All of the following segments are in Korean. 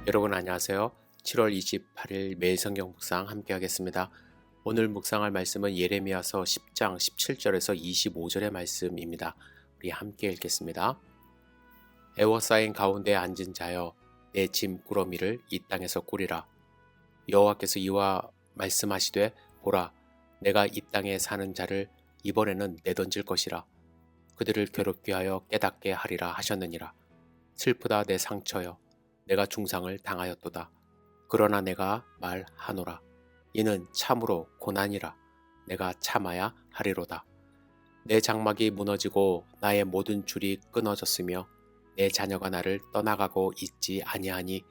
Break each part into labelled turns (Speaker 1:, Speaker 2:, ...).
Speaker 1: 여러분 안녕하세요. 7월 28일 매일 성경 묵상 함께 하겠습니다. 오늘 묵상할 말씀은 예레미야서 10장 17절에서 25절의 말씀입니다. 우리 함께 읽겠습니다. 애워싸인 가운데 앉은 자여 내 짐 꾸러미를 이 땅에서 꾸리라. 여호와께서 이와 말씀하시되 보라 내가 이 땅에 사는 자를 이번에는 내던질 것이라. 그들을 괴롭게 하여 깨닫게 하리라 하셨느니라. 슬프다 내 상처여 내가 중상을 당하였도다. 그러나 내가 말하노라. 이는 참으로 고난이라. 내가 참아야 하리로다. 내 장막이 무너지고 나의 모든 줄이 끊어졌으며 내 자녀가 나를 떠나가고 있지 아니하니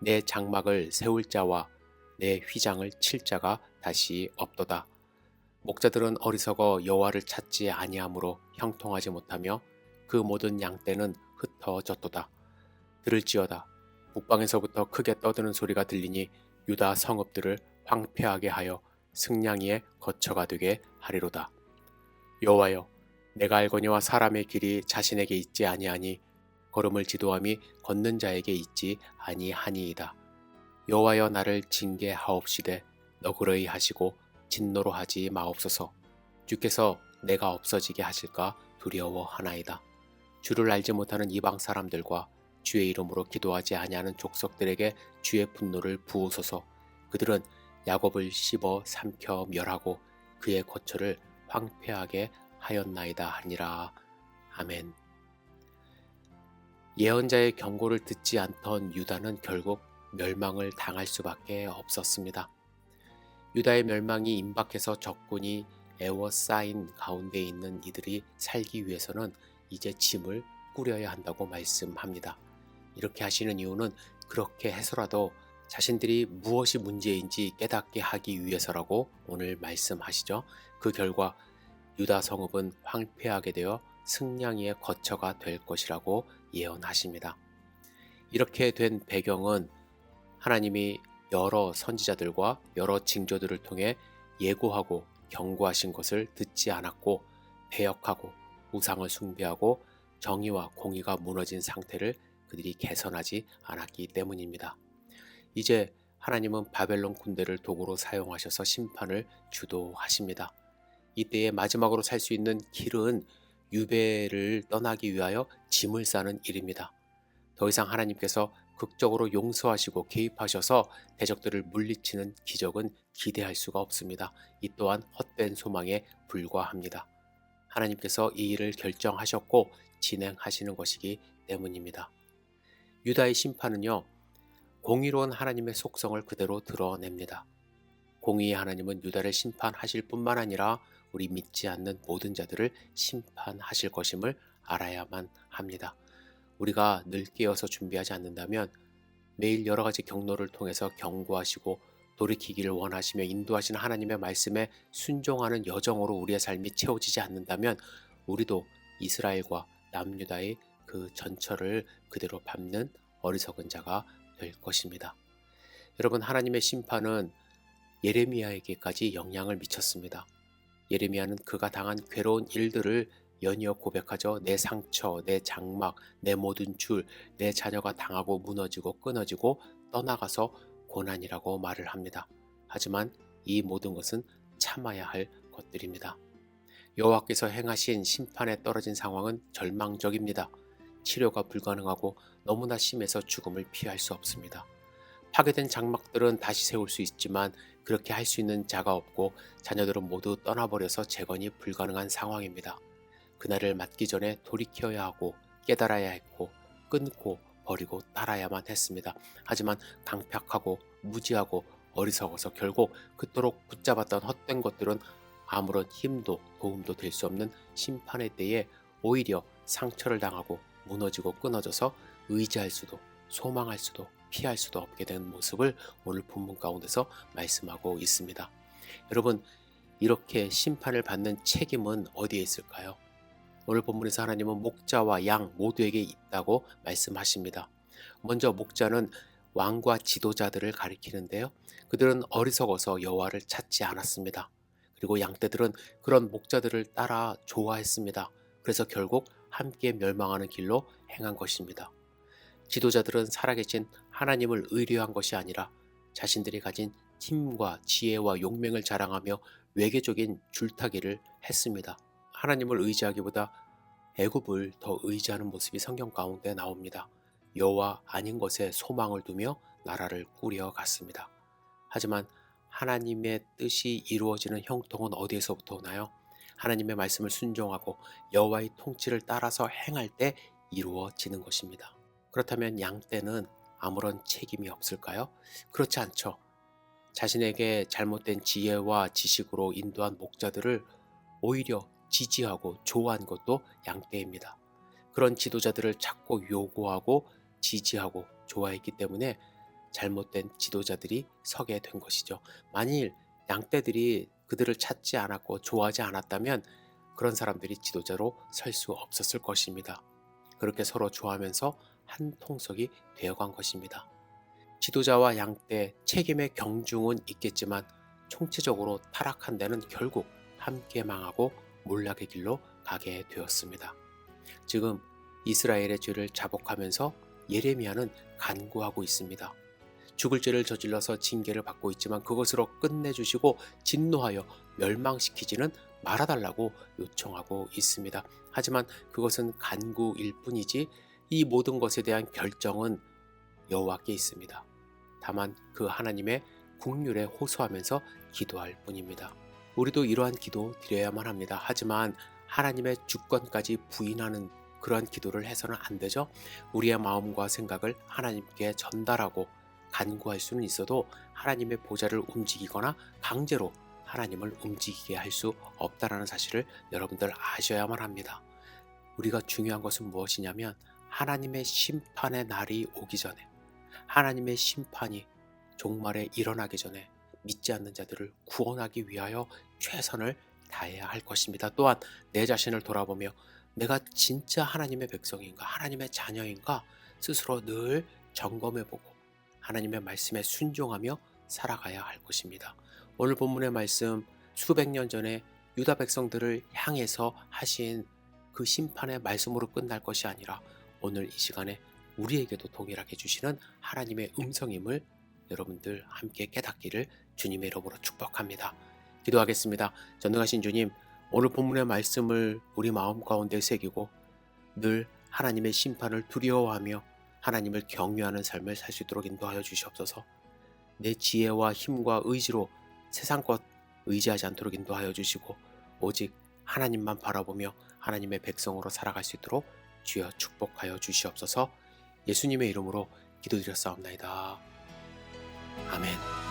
Speaker 1: 내 장막을 세울 자와 내 휘장을 칠 자가 다시 없도다. 목자들은 어리석어 여호와를 찾지 아니하므로 형통하지 못하며 그 모든 양떼는 흩어졌도다. 들을지어다. 북방에서부터 크게 떠드는 소리가 들리니 유다 성읍들을 황폐하게 하여 승냥이의 거처가 되게 하리로다. 여호와여, 내가 알거니와 사람의 길이 자신에게 있지 아니하니 걸음을 지도함이 걷는 자에게 있지 아니하니이다. 여호와여, 나를 징계하옵시되 너그러이 하시고 진노로 하지 마옵소서. 주께서 내가 없어지게 하실까 두려워하나이다. 주를 알지 못하는 이방 사람들과 주의 이름으로 기도하지 아니하는 족속들에게 주의 분노를 부으소서. 그들은 야곱을 씹어 삼켜 멸하고 그의 거처를 황폐하게 하였나이다 하니라. 아멘. 예언자의 경고를 듣지 않던 유다는 결국 멸망을 당할 수밖에 없었습니다. 유다의 멸망이 임박해서 적군이 애워싸인 가운데 있는 이들이 살기 위해서는 이제 짐을 꾸려야 한다고 말씀합니다. 이렇게 하시는 이유는 그렇게 해서라도 자신들이 무엇이 문제인지 깨닫게 하기 위해서라고 오늘 말씀하시죠. 그 결과 유다 성읍은 황폐하게 되어 승냥이의 거처가 될 것이라고 예언하십니다. 이렇게 된 배경은 하나님이 여러 선지자들과 여러 징조들을 통해 예고하고 경고하신 것을 듣지 않았고 배역하고 우상을 숭배하고 정의와 공의가 무너진 상태를 그들이 개선하지 않았기 때문입니다. 이제 하나님은 바벨론 군대를 도구로 사용하셔서 심판을 주도하십니다. 이때에 마지막으로 살 수 있는 길은 유배를 떠나기 위하여 짐을 싸는 일입니다. 더 이상 하나님께서 극적으로 용서하시고 개입하셔서 대적들을 물리치는 기적은 기대할 수가 없습니다. 이 또한 헛된 소망에 불과합니다. 하나님께서 이 일을 결정하셨고 진행하시는 것이기 때문입니다. 유다의 심판은요, 공의로운 하나님의 속성을 그대로 드러냅니다. 공의의 하나님은 유다를 심판하실 뿐만 아니라 우리 믿지 않는 모든 자들을 심판하실 것임을 알아야만 합니다. 우리가 늘 깨어서 준비하지 않는다면 매일 여러 가지 경로를 통해서 경고하시고 돌이키기를 원하시며 인도하시는 하나님의 말씀에 순종하는 여정으로 우리의 삶이 채워지지 않는다면 우리도 이스라엘과 남유다의 그 전철을 그대로 밟는 어리석은 자가 될 것입니다. 여러분, 하나님의 심판은 예레미야에게까지 영향을 미쳤습니다. 예레미야는 그가 당한 괴로운 일들을 연이어 고백하죠. 내 상처, 내 장막, 내 모든 줄, 내 자녀가 당하고 무너지고 끊어지고 떠나가서 고난이라고 말을 합니다. 하지만 이 모든 것은 참아야 할 것들입니다. 여호와께서 행하신 심판에 떨어진 상황은 절망적입니다. 치료가 불가능하고 너무나 심해서 죽음을 피할 수 없습니다. 파괴된 장막들은 다시 세울 수 있지만 그렇게 할 수 있는 자가 없고 자녀들은 모두 떠나버려서 재건이 불가능한 상황입니다. 그날을 맞기 전에 돌이켜야 하고 깨달아야 했고 끊고 버리고 따라야만 했습니다. 하지만 강팍하고 무지하고 어리석어서 결국 그토록 붙잡았던 헛된 것들은 아무런 힘도 도움도 될 수 없는 심판의 때에 오히려 상처를 당하고 무너지고 끊어져서 의지할 수도 소망할 수도 피할 수도 없게 된 모습을 오늘 본문 가운데서 말씀하고 있습니다. 여러분, 이렇게 심판을 받는 책임은 어디에 있을까요? 오늘 본문에서 하나님은 목자와 양 모두에게 있다고 말씀하십니다. 먼저 목자는 왕과 지도자들을 가리키는데요. 그들은 어리석어서 여호와를 찾지 않았습니다. 그리고 양떼들은 그런 목자들을 따라 좋아했습니다. 그래서 결국 함께 멸망하는 길로 행한 것입니다. 지도자들은 살아계신 하나님을 의뢰한 것이 아니라 자신들이 가진 힘과 지혜와 용맹을 자랑하며 외교적인 줄타기를 했습니다. 하나님을 의지하기보다 애굽을 더 의지하는 모습이 성경 가운데 나옵니다. 여호와 아닌 것에 소망을 두며 나라를 꾸려갔습니다. 하지만 하나님의 뜻이 이루어지는 형통은 어디에서부터 오나요? 하나님의 말씀을 순종하고 여호와의 통치를 따라서 행할 때 이루어지는 것입니다. 그렇다면 양떼는 아무런 책임이 없을까요? 그렇지 않죠. 자신에게 잘못된 지혜와 지식으로 인도한 목자들을 오히려 지지하고 좋아한 것도 양떼입니다. 그런 지도자들을 찾고 요구하고 지지하고 좋아했기 때문에 잘못된 지도자들이 서게 된 것이죠. 만일 양떼들이 그들을 찾지 않았고 좋아하지 않았다면 그런 사람들이 지도자로 설 수 없었을 것입니다. 그렇게 서로 좋아하면서 한 통속이 되어간 것입니다. 지도자와 양떼 책임의 경중은 있겠지만 총체적으로 타락한 데는 결국 함께 망하고 몰락의 길로 가게 되었습니다. 지금 이스라엘의 죄를 자복하면서 예레미야는 간구하고 있습니다. 죽을 죄를 저질러서 징계를 받고 있지만 그것으로 끝내주시고 진노하여 멸망시키지는 말아달라고 요청하고 있습니다. 하지만 그것은 간구일 뿐이지 이 모든 것에 대한 결정은 여호와께 있습니다. 다만 그 하나님의 긍휼에 호소하면서 기도할 뿐입니다. 우리도 이러한 기도 드려야만 합니다. 하지만 하나님의 주권까지 부인하는 그러한 기도를 해서는 안 되죠. 우리의 마음과 생각을 하나님께 전달하고 간구할 수는 있어도 하나님의 보좌를 움직이거나 강제로 하나님을 움직이게 할 수 없다는 사실을 여러분들 아셔야만 합니다. 우리가 중요한 것은 무엇이냐면 하나님의 심판의 날이 오기 전에, 하나님의 심판이 종말에 일어나기 전에 믿지 않는 자들을 구원하기 위하여 최선을 다해야 할 것입니다. 또한 내 자신을 돌아보며 내가 진짜 하나님의 백성인가, 하나님의 자녀인가 스스로 늘 점검해보고 하나님의 말씀에 순종하며 살아가야 할 것입니다. 오늘 본문의 말씀, 수백 년 전에 유다 백성들을 향해서 하신 그 심판의 말씀으로 끝날 것이 아니라 오늘 이 시간에 우리에게도 동일하게 주시는 하나님의 음성임을 여러분들 함께 깨닫기를 주님의 이름으로 축복합니다. 기도하겠습니다. 전능하신 주님, 오늘 본문의 말씀을 우리 마음 가운데 새기고 늘 하나님의 심판을 두려워하며 하나님을 경외하는 삶을 살 수 있도록 인도하여 주시옵소서. 내 지혜와 힘과 의지로 세상 것 의지하지 않도록 인도하여 주시고 오직 하나님만 바라보며 하나님의 백성으로 살아갈 수 있도록 주여 축복하여 주시옵소서. 예수님의 이름으로 기도드렸사옵나이다. 아멘.